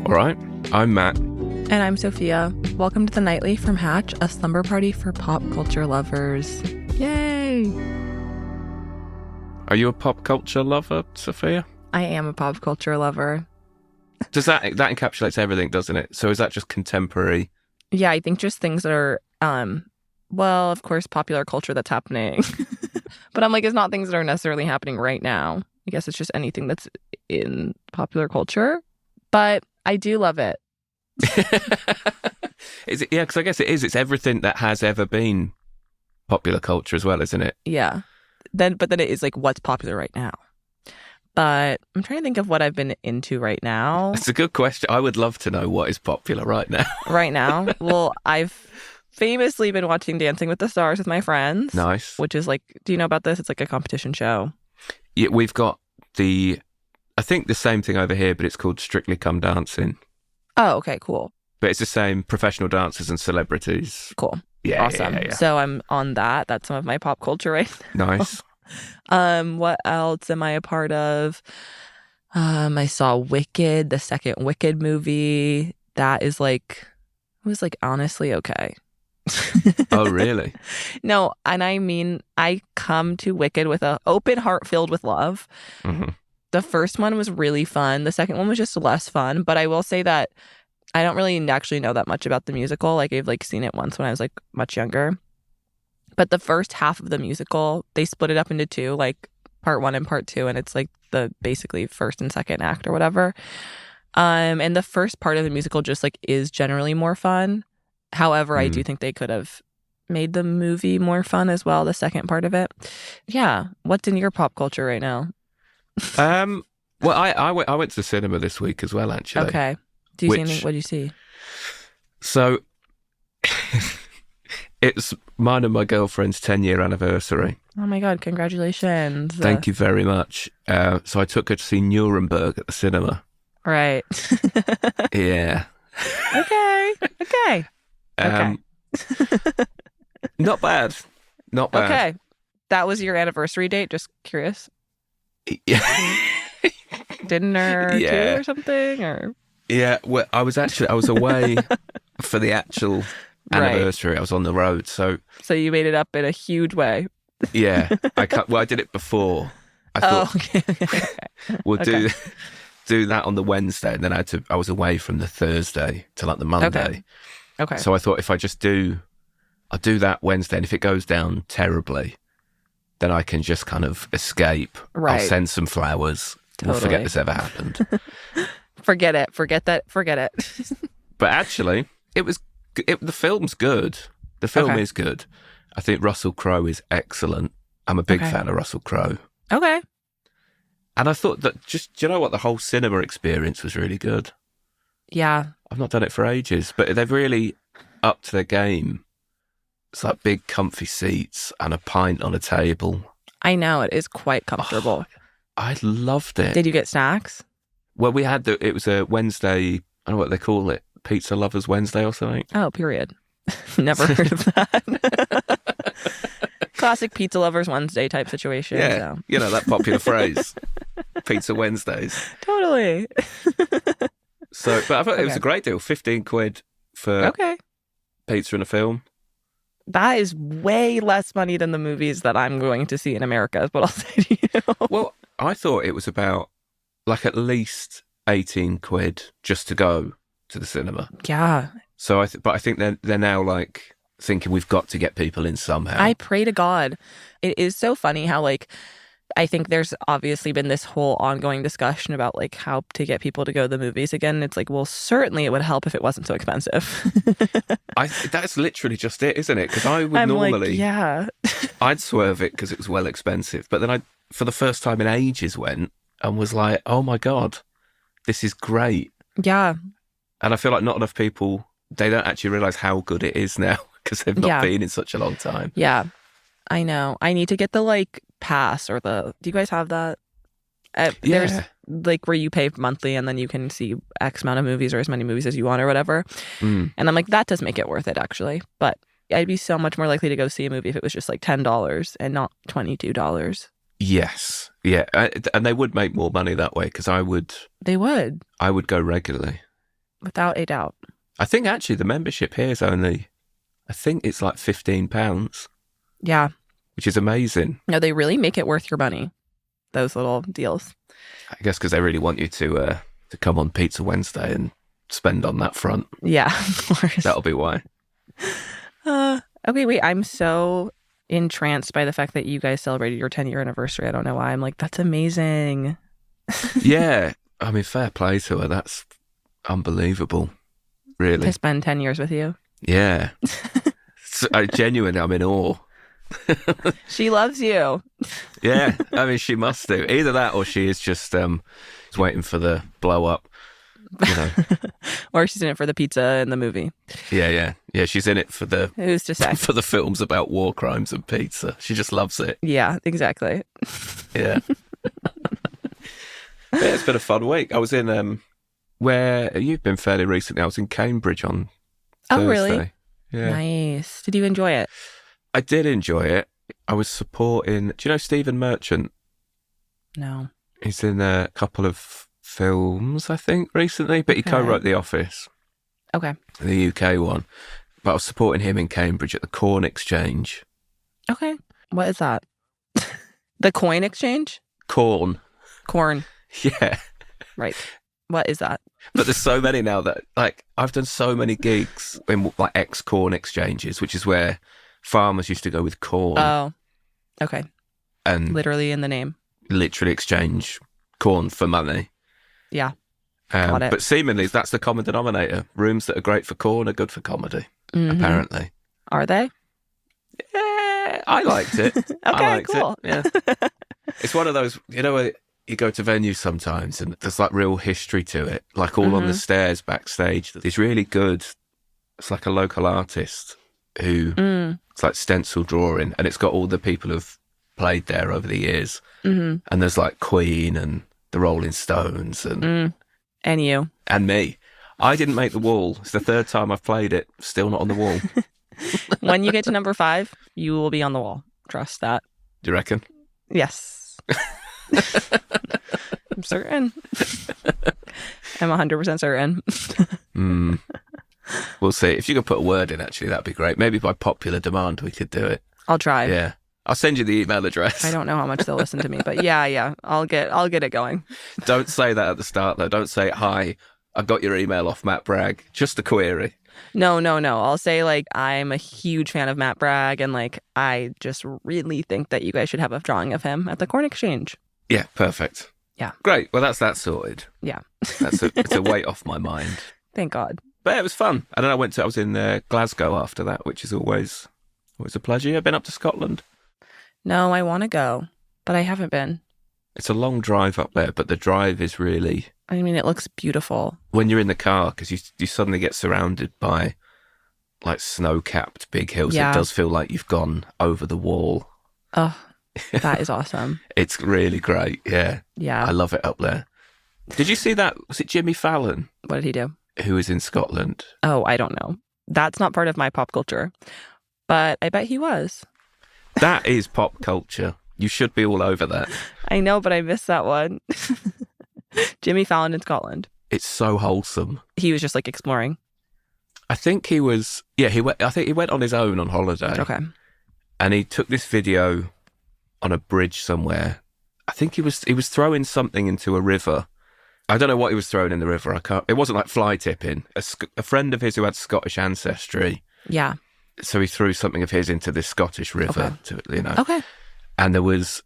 All right, I'm Matt. And I'm Sophia. Welcome to the Nightly from Hatch, a slumber party for pop culture lovers. Yay! Are you a pop culture lover, Sophia? I am a pop culture lover. Does that encapsulates everything, doesn't it? So is that just contemporary? Yeah, I think just things that are, well, of course, popular culture that's happening. But I'm like, it's not things that are necessarily happening right now. I guess it's just anything that's in popular culture. But I do love it. Is it? Yeah, because I guess it is. It's everything that has ever been popular culture as well, isn't it? Yeah. But then it is like what's popular right now. But I'm trying to think of what I've been into right now. It's a good question. I would love to know what is popular right now. Right now? Well, I've famously been watching Dancing with the Stars with my friends. Nice. Which is like, do you know about this? It's like a competition show. Yeah, we've got I think the same thing over here, but it's called Strictly Come Dancing. Oh, okay, cool. But it's the same professional dancers and celebrities. Cool. Yeah, awesome. Yeah. So I'm on that. That's some of my pop culture right now. Nice. What else am I a part of? I saw Wicked, the second Wicked movie. That is like, it was like honestly okay. Oh, really? No, and I mean, I come to Wicked with an open heart filled with love. Mm-hmm. The first one was really fun. The second one was just less fun. But I will say that I don't really actually know that much about the musical. Like, I've like seen it once when I was like much younger. But the first half of the musical, they split it up into two, like part one and part two. And it's like the basically first and second act or whatever. And the first part of the musical just like is generally more fun. However, I do think they could have made the movie more fun as well, the second part of it. Yeah. What's in your pop culture right now? Well, I went to the cinema this week as well, actually. Okay. Do you see anything? What do you see? So, it's mine and my girlfriend's 10-year anniversary. Oh my God, congratulations. Thank you very much. So I took her to see Nuremberg at the cinema. Right. Yeah. Okay. Not bad. Okay. That was your anniversary date? Just curious. Yeah. Dinner too or something? Or yeah, well, I was away for the actual anniversary. Right. I was on the road, so you made it up in a huge way. Yeah, I did it before. I thought okay. we'll do that on the Wednesday, and then I was away from the Thursday to like the Monday. Okay. So I thought if I just I'll do that Wednesday, and if it goes down terribly, then I can just kind of escape. Right. I'll send some flowers. Totally. We'll forget this ever happened. Forget it. Forget it. But actually, the film's good. The film is good. I think Russell Crowe is excellent. I'm a big fan of Russell Crowe. Okay. And I thought that do you know what? The whole cinema experience was really good. Yeah. I've not done it for ages, but they've really upped their game. It's like big comfy seats and a pint on a table. I know, it is quite comfortable. Oh, I loved it. Did you get snacks? Well, it was a Wednesday, I don't know what they call it, Pizza Lovers Wednesday or something. Oh, period. Never heard of that. Classic Pizza Lovers Wednesday type situation. Yeah, so. You know, that popular phrase, Pizza Wednesdays. Totally. So, but I thought it was a great deal, 15 quid for pizza and a film. That is way less money than the movies that I'm going to see in America, is what I'll say to you. Well, I thought it was about like at least 18 quid just to go to the cinema. Yeah. So but I think they're now like thinking we've got to get people in somehow. I pray to God. It is so funny how like I think there's obviously been this whole ongoing discussion about like how to get people to go to the movies again. It's like, well, certainly it would help if it wasn't so expensive. That's literally just it, isn't it? Because I would normally, yeah, I'd swerve it because it was well expensive. But then I, for the first time in ages, went and was like, oh my God, this is great. Yeah. And I feel like not enough people, they don't actually realise how good it is now because they've not been in such a long time. Yeah, I know. I need to get the like pass or do you guys have that? There's like where you pay monthly and then you can see X amount of movies or as many movies as you want or whatever. And I'm like, that does make it worth it actually. But I'd be so much more likely to go see a movie if it was just like $10 and not $22. Yes. Yeah. And they would make more money that way because They would. I would go regularly. Without a doubt. I think actually the membership here is only, I think it's like £15, Yeah. which is amazing. No, they really make it worth your money, those little deals. I guess because they really want you to come on Pizza Wednesday and spend on that front. Yeah, of course. That'll be why. Okay, wait. I'm so entranced by the fact that you guys celebrated your 10-year anniversary. I don't know why. I'm like, that's amazing. Yeah. I mean, fair play to her. That's unbelievable. Really. To spend 10 years with you. Yeah. Genuinely, I'm in awe. She loves you. Yeah. I mean, she must do. Either that or she is just waiting for the blow up. You know. Or she's in it for the pizza and the movie. Yeah. She's in it for the Who's to say? for the films about war crimes and pizza. She just loves it. Yeah, exactly. Yeah. Yeah, it's been a fun week. I was in where you've been fairly recently. I was in Cambridge on Thursday. Oh, really? Yeah. Nice. Did you enjoy it? I did enjoy it. I was supporting. Do you know Stephen Merchant? No. He's in a couple of films, I think, recently, but he co-wrote The Office. Okay. The UK one. But I was supporting him in Cambridge at the Corn Exchange. Okay. What is that? The coin exchange? Corn. Yeah. Right. What is that? But there's so many now that, like, I've done so many gigs in, like, ex-corn exchanges, which is where farmers used to go with corn. Oh, okay. And literally in the name. Literally exchange corn for money. Yeah. Got it. But seemingly that's the common denominator. Rooms that are great for corn are good for comedy, apparently. Are they? Yeah, I liked it. Okay, I liked cool. it. Yeah. It's one of those, you know, where you go to venues sometimes and there's like real history to it. Like all on the stairs backstage, there's really good, it's like a local artist who it's like stencil drawing, and it's got all the people who've played there over the years. And there's like Queen and the Rolling Stones and you. And me. I didn't make the wall. It's the third time I've played it. Still not on the wall. When you get to number 5, you will be on the wall. Trust that. Do you reckon? Yes. I'm certain. I'm 100% certain. We'll see. If you could put a word in, actually, that'd be great. Maybe by popular demand, we could do it. I'll try. Yeah. I'll send you the email address. I don't know how much they'll listen to me, but yeah. I'll get it going. Don't say that at the start, though. Don't say, hi, I got your email off Matt Bragg. Just a query. No. I'll say, like, I'm a huge fan of Matt Bragg, and, like, I just really think that you guys should have a drawing of him at the Corn Exchange. Yeah, perfect. Yeah. Great. Well, that's that sorted. Yeah. It's a weight off my mind. Thank God. But yeah, it was fun. And then I was in Glasgow after that, which is always a pleasure. You've been up to Scotland? No, I want to go, but I haven't been. It's a long drive up there, but the drive is really... I mean, it looks beautiful. When you're in the car, because you suddenly get surrounded by, like, snow-capped big hills. Yeah. It does feel like you've gone over the wall. Oh, that is awesome. It's really great, yeah. Yeah. I love it up there. Did you see that? Was it Jimmy Fallon? What did he do? Who was in Scotland? Oh, I don't know. That's not part of my pop culture, but I bet he was. That is pop culture. You should be all over that. I know, but I missed that one. Jimmy Fallon in Scotland. It's so wholesome. He was just, like, exploring. I think he was... Yeah, I think he went on his own on holiday. Okay. And he took this video on a bridge somewhere. I think he was throwing something into a river. I don't know what he was throwing in the river. It wasn't like fly tipping. A friend of his who had Scottish ancestry. Yeah. So he threw something of his into this Scottish river. Okay. Okay. And there was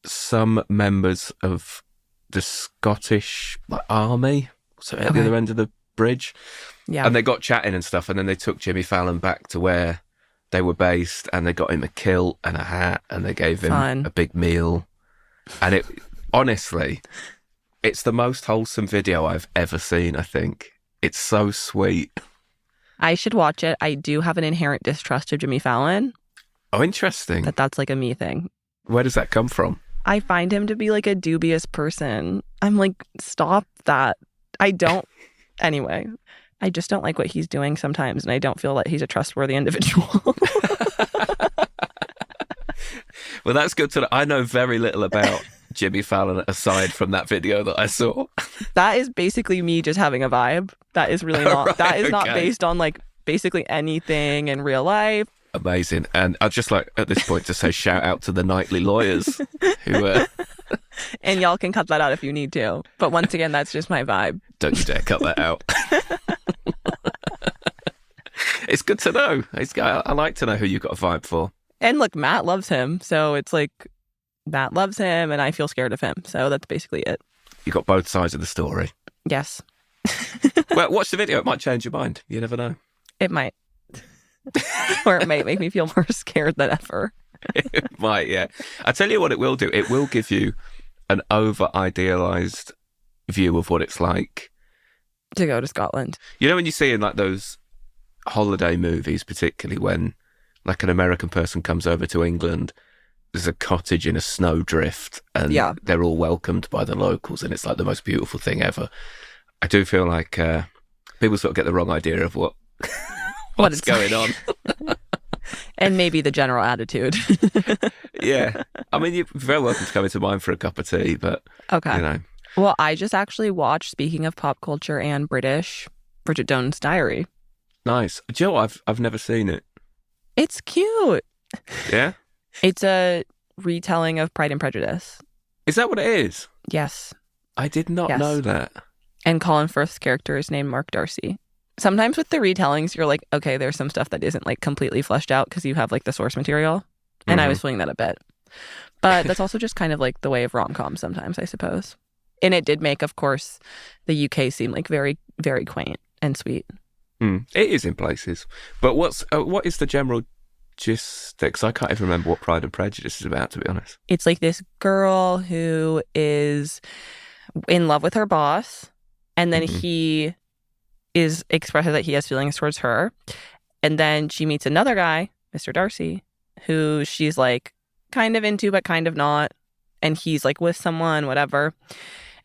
some members of the Scottish army, so at the other end of the bridge. Yeah. And they got chatting and stuff, and then they took Jimmy Fallon back to where they were based, and they got him a kilt and a hat, and they gave him a big meal. And it, honestly, it's the most wholesome video I've ever seen, I think. It's so sweet. I should watch it. I do have an inherent distrust of Jimmy Fallon. Oh, interesting. That's like a me thing. Where does that come from? I find him to be like a dubious person. I'm like, stop that. I don't. Anyway, I just don't like what he's doing sometimes, and I don't feel that he's a trustworthy individual. Well, that's good to know. I know very little about Jimmy Fallon aside from that video that I saw? That is basically me just having a vibe. That is really not. Right, that is not okay. based on like basically anything in real life. Amazing. And I'd just like at this point to say shout out to the nightly lawyers who And y'all can cut that out if you need to. But once again, that's just my vibe. don't you dare cut that out. It's good to know. I like to know who you've got a vibe for. And look, Matt loves him. So it's like Matt loves him and I feel scared of him. So that's basically it. You got both sides of the story. Yes. Well, watch the video. It might change your mind. You never know. It might. Or it might make me feel more scared than ever. It might, yeah. I tell you what it will do. It will give you an over-idealized view of what it's like To go to Scotland. You know when you see in like those holiday movies, particularly when like an American person comes over to England, there's a cottage in a snowdrift and they're all welcomed by the locals and it's like the most beautiful thing ever. I do feel like people sort of get the wrong idea of what's going on. And maybe the general attitude. Yeah. I mean, you're very welcome to come into mine for a cup of tea, but, okay. you know. Well, I just actually watched, speaking of pop culture and British, Bridget Jones' Diary. Nice. Do you know what? I've never seen it. It's cute. Yeah? It's a retelling of Pride and Prejudice. Is that what it is? Yes. I did not know that. And Colin Firth's character is named Mark Darcy. Sometimes with the retellings, you're like, okay, there's some stuff that isn't like completely fleshed out because you have like the source material. And I was feeling that a bit. But that's also just kind of like the way of rom-coms sometimes, I suppose. And it did make, of course, the UK seem like very, very quaint and sweet. It is in places. But what is the general gist? Because I can't even remember what Pride and Prejudice is about, to be honest. It's like this girl who is in love with her boss, and then he expresses that he has feelings towards her. And then she meets another guy, Mr. Darcy, who she's like kind of into, but kind of not. And he's like with someone, whatever.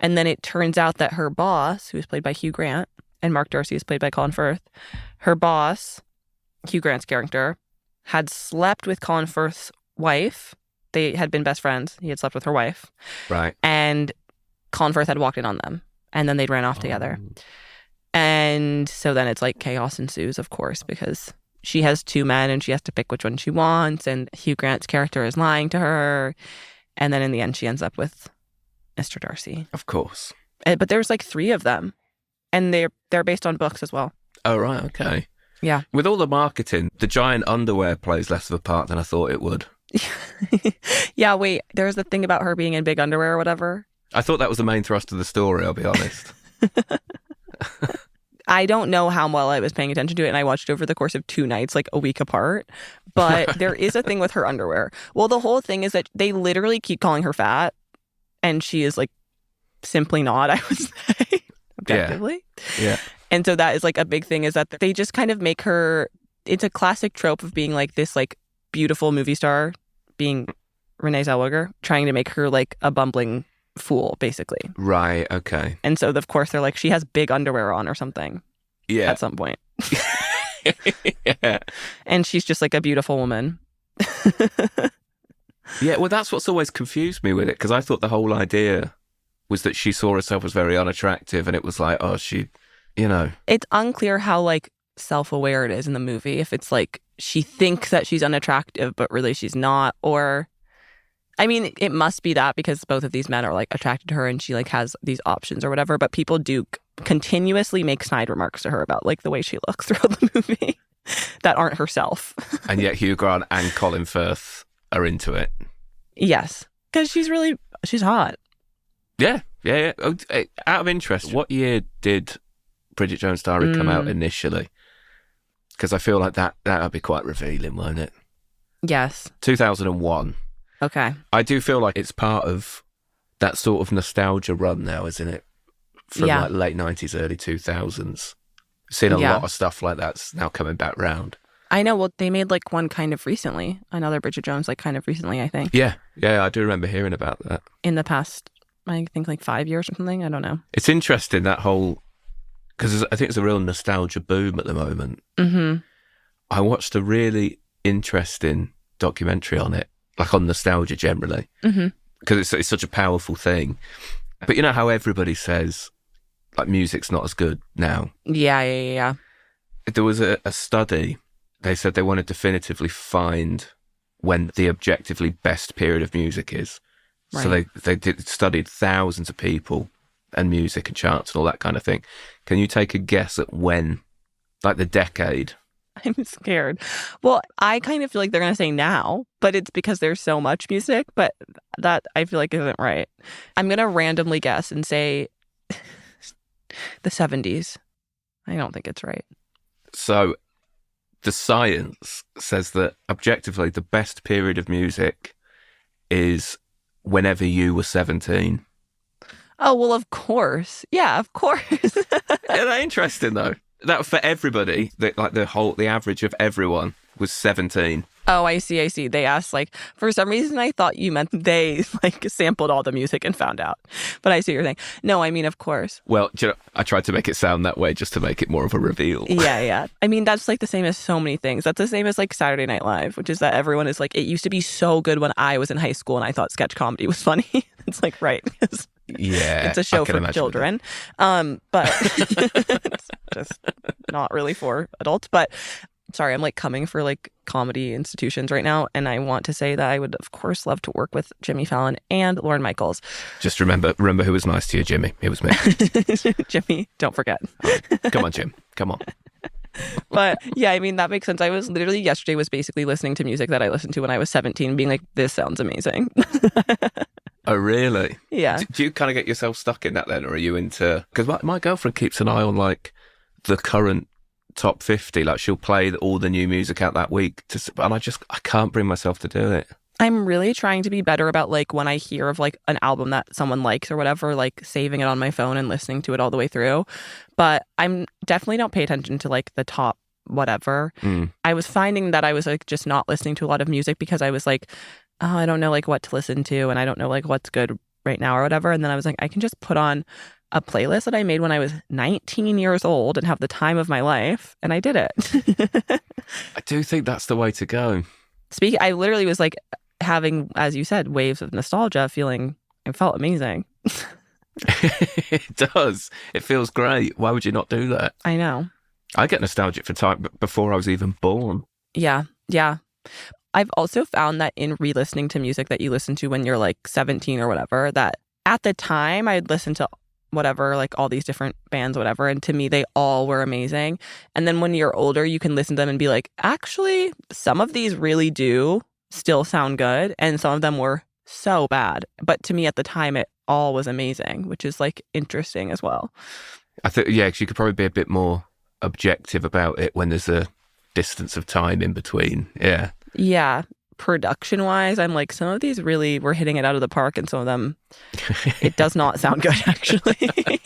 And then it turns out that her boss, who is played by Hugh Grant, and Mark Darcy is played by Colin Firth, her boss, Hugh Grant's character, had slept with Colin Firth's wife. They had been best friends. He had slept with her wife. Right. And Colin Firth had walked in on them. And then they'd ran off together. And so then it's like chaos ensues, of course, because she has two men and she has to pick which one she wants. And Hugh Grant's character is lying to her. And then in the end, she ends up with Mr. Darcy. Of course. But there's like 3 of them. And they're based on books as well. Oh, right. Okay. Yeah. With all the marketing, the giant underwear plays less of a part than I thought it would. Yeah, wait. There's the thing about her being in big underwear or whatever. I thought that was the main thrust of the story, I'll be honest. I don't know how well I was paying attention to it, and I watched over the course of 2 nights, like a week apart. But there is a thing with her underwear. Well, the whole thing is that they literally keep calling her fat, and she is like simply not, I would say, objectively. Yeah. And so that is like a big thing, is that they just kind of make her, it's a classic trope of being like this like beautiful movie star, being Renee Zellweger, trying to make her like a bumbling fool, basically. Right, okay. And so, of course, they're like, she has big underwear on or something. Yeah. At some point. Yeah. And she's just like a beautiful woman. Yeah, well, that's what's always confused me with it, because I thought the whole idea was that she saw herself as very unattractive, and it was like, oh, she, you know. It's unclear how like self-aware it is in the movie. If it's like she thinks that she's unattractive, but really she's not, or... I mean, it must be that because both of these men are like attracted to her and she like has these options or whatever. But people do continuously make snide remarks to her about like the way she looks throughout the movie that aren't herself. And yet Hugh Grant and Colin Firth are into it. Yes, because she's hot. Yeah. Oh, out of interest, what year did Bridget Jones' Diary come out initially? Because I feel like that would be quite revealing, won't it? Yes. 2001. Okay. I do feel like it's part of that sort of nostalgia run now, isn't it? From like late 90s, early 2000s. Seen a lot of stuff like that's now coming back round. I know. Well, they made like one kind of recently. Another Bridget Jones, like kind of recently, I think. Yeah, I do remember hearing about that. In the past, I think like 5 years or something. I don't know. It's interesting, that whole... Because I think it's a real nostalgia boom at the moment. Mm-hmm. I watched a really interesting documentary on it. Like on nostalgia generally, because it's such a powerful thing. But you know how everybody says, like, music's not as good now? Yeah. There was a study. They said they want to definitively find when the objectively best period of music is. Right. So they studied thousands of people and music and charts and all that kind of thing. Can you take a guess at when, like the decade? I'm scared. Well, I kind of feel like they're going to say now, but it's because there's so much music, but that I feel like isn't right. I'm going to randomly guess and say the 70s. I don't think it's right. So the science says that objectively the best period of music is whenever you were 17. Oh, well, of course. Yeah, of course. Isn't that interesting, though? That for everybody, the average of everyone was 17. Oh, I see. They asked, like, for some reason I thought you meant they, like, sampled all the music and found out. But I see what you're saying. No, I mean, of course. Well, do you know, I tried to make it sound that way just to make it more of a reveal. Yeah. I mean, that's, like, the same as so many things. That's the same as, like, Saturday Night Live, which is that everyone is, like, it used to be so good when I was in high school and I thought sketch comedy was funny. It's, like, right. Yeah. It's a show for children. But it's just not really for adults. But sorry, I'm like coming for like comedy institutions right now. And I want to say that I would, of course, love to work with Jimmy Fallon and Lorne Michaels. Just remember who was nice to you, Jimmy. It was me. Jimmy, don't forget. Come on, Jim. Come on. But yeah, I mean, that makes sense. I was literally yesterday was basically listening to music that I listened to when I was 17, being like, this sounds amazing. Oh, really? Yeah. Do you kind of get yourself stuck in that then? Or are you into... Because my girlfriend keeps an eye on, like, the current top 50. Like, she'll play all the new music out that week. And I can't bring myself to do it. I'm really trying to be better about, like, when I hear of, like, an album that someone likes or whatever, like, saving it on my phone and listening to it all the way through. But I'm definitely don't pay attention to, like, the top whatever. I was finding that I was, like, just not listening to a lot of music because I was, like... oh, I don't know like what to listen to and I don't know like what's good right now or whatever. And then I was like, I can just put on a playlist that I made when I was 19 years old and have the time of my life. And I did it. I do think that's the way to go. I literally was like having, as you said, waves of nostalgia, it felt amazing. It does. It feels great. Why would you not do that? I know. I get nostalgic for time before I was even born. Yeah. I've also found that in re-listening to music that you listen to when you're like 17 or whatever, that at the time I'd listen to whatever, like all these different bands, whatever. And to me, they all were amazing. And then when you're older, you can listen to them and be like, actually, some of these really do still sound good. And some of them were so bad. But to me at the time, it all was amazing, which is like interesting as well. I think, yeah, because you could probably be a bit more objective about it when there's a distance of time in between. Yeah. Yeah. Production wise, I'm like, some of these really were hitting it out of the park, and some of them, it does not sound good, actually.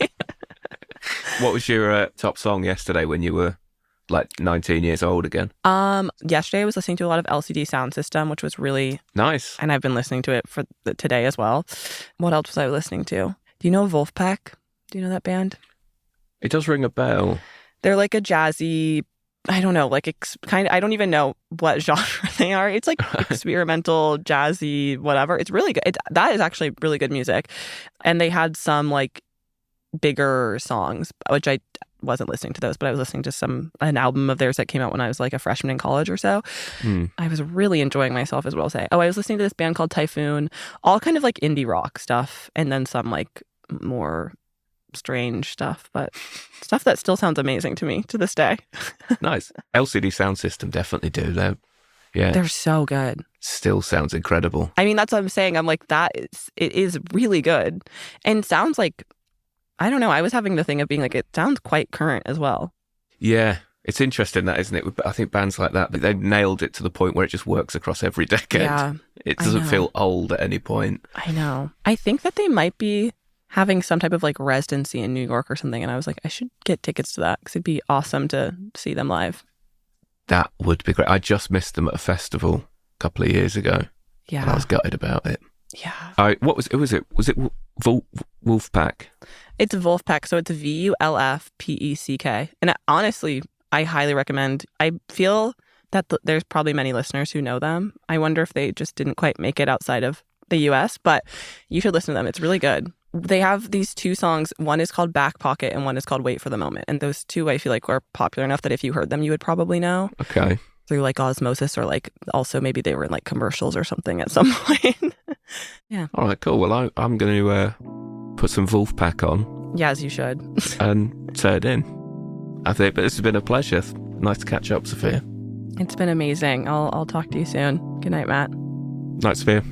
What was your top song yesterday when you were like 19 years old again? Yesterday I was listening to a lot of LCD Soundsystem, which was really nice. And I've been listening to it for today as well. What else was I listening to? Do you know Vulfpeck? Do you know that band? It does ring a bell. They're like a jazzy, I don't know, like I don't even know what genre they are. It's like experimental, jazzy, whatever. It's really good. That is actually really good music. And they had some like bigger songs, which I wasn't listening to those, but I was listening to an album of theirs that came out when I was like a freshman in college or so. I was really enjoying myself as well. I was listening to this band called Typhoon, all kind of like indie rock stuff, and then some like more strange stuff, but stuff that still sounds amazing to me to this day. Nice. LCD Soundsystem definitely do though. Yeah, they're so good. Still sounds incredible. I mean, that's what I'm saying. I'm like, it is really good, and sounds like, I don't know, I was having the thing of being like, it sounds quite current as well. Yeah, it's interesting that, isn't it? I think bands like that, they nailed it to the point where it just works across every decade. Yeah, it doesn't feel old at any point. I know. I think that they might be having some type of like residency in New York or something, and I was like, I should get tickets to that because it'd be awesome to see them live. That would be great. I just missed them at a festival a couple of years ago. Yeah, and I was gutted about it. Yeah. What was it? Was it Vulfpeck? It's Vulfpeck, so it's Vulfpeck, and honestly, I highly recommend. I feel that there's probably many listeners who know them. I wonder if they just didn't quite make it outside of the US, but you should listen to them. It's really good. They have these 2 songs. One is called Back Pocket and one is called Wait for the Moment. And those 2 I feel like are popular enough that if you heard them, you would probably know. Okay. Through like osmosis, or like also maybe they were in like commercials or something at some point. Yeah. All right, cool. Well, I'm going to put some Vulfpeck on. Yeah, as you should. And turn in. I think, but this has been a pleasure. Nice to catch up, Sophia. It's been amazing. I'll talk to you soon. Good night, Matt. Night, Sophia.